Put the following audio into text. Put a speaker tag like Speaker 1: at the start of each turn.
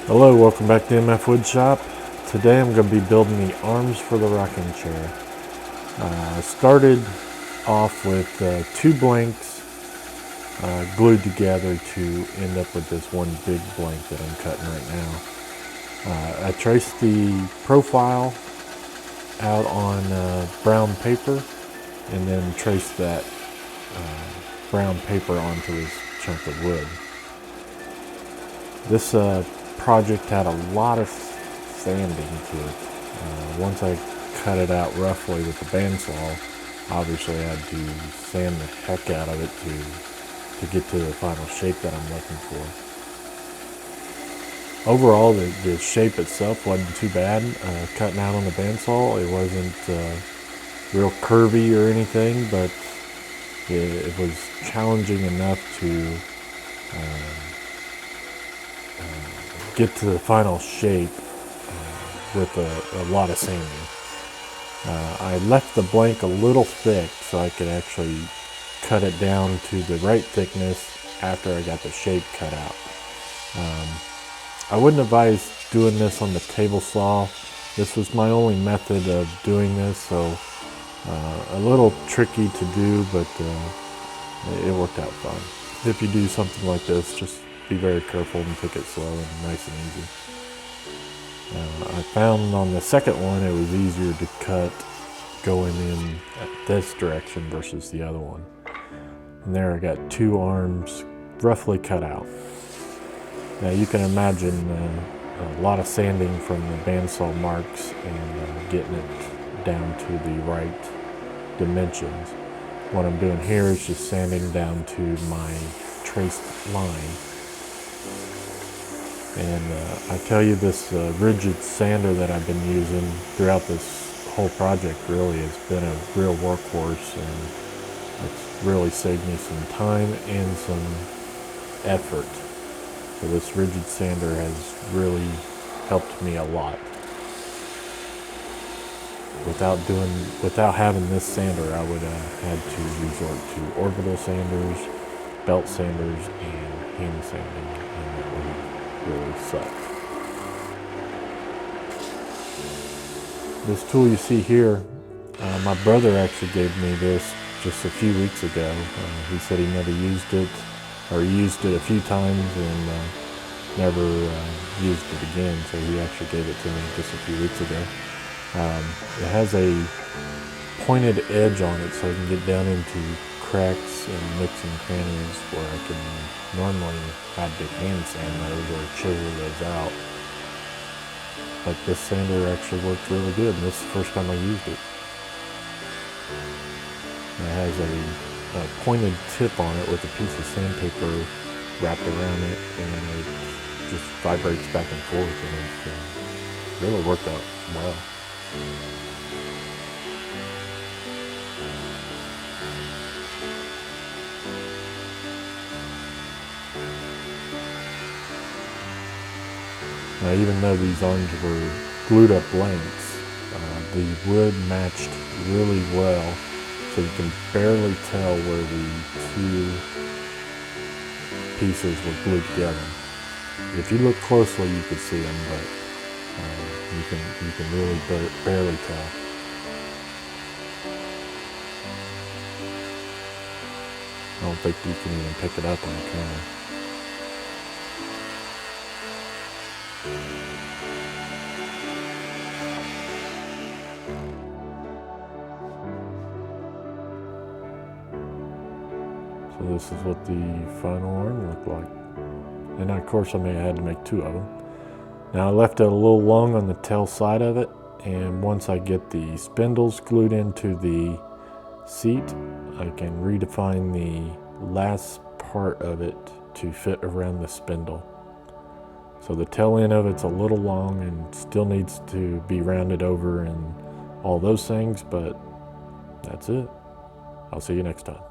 Speaker 1: Hello, welcome back to MFWoodShop. Today I'm going to be building the arms for the rocking chair. I started off with 2 blanks glued together to end up with this one big blank that I'm cutting right now. I traced the profile out on brown paper and then traced that brown paper onto this chunk of wood. This project had a lot of sanding to it. Once I cut it out roughly with the bandsaw, obviously I had to sand the heck out of it to get to the final shape that I'm looking for. Overall, the shape itself wasn't too bad. Cutting out on the bandsaw, it wasn't real curvy or anything, but it was challenging enough to get to the final shape with a lot of sanding. I left the blank a little thick so I could actually cut it down to the right thickness after I got the shape cut out. I wouldn't advise doing this on the table saw. This was my only method of doing this, so a little tricky to do, but it worked out fine. If you do something like this, just be very careful and take it slow and nice and easy. I found on the second one it was easier to cut going in this direction versus the other one. And there I got 2 arms roughly cut out. Now you can imagine a lot of sanding from the bandsaw marks and getting it down to the right dimensions. What I'm doing here is just sanding down to my traced line. And I tell you, this rigid sander that I've been using throughout this whole project really has been a real workhorse, and it's really saved me some time and some effort. So this rigid sander has really helped me a lot. Without having this sander, I would have had to resort to orbital sanders, belt sanders, and hand sanding, and that would really suck. This tool you see here, my brother actually gave me this just a few weeks ago. He said he never used it, or he used it a few times and never used it again, so he actually gave it to me just a few weeks ago. It has a pointed edge on it so I can get down into cracks and nooks and crannies where I can normally have to hand sand those or chisel those out. But this sander actually worked really good, and this is the first time I used it. It has a pointed tip on it with a piece of sandpaper wrapped around it, and it just vibrates back and forth, and it really worked out well. Now, even though these arms were glued up blanks, the wood matched really well, so you can barely tell where the 2 pieces were glued together. If you look closely, you can see them, but you can really barely tell. I don't think you can even pick it up on the camera. So this is what the final arm looked like. And of course I had to make 2 of them. Now I left it a little long on the tail side of it, and once I get the spindles glued into the seat, I can redefine the last part of it to fit around the spindle. So the tail end of it's a little long and still needs to be rounded over and all those things, but that's it. I'll see you next time.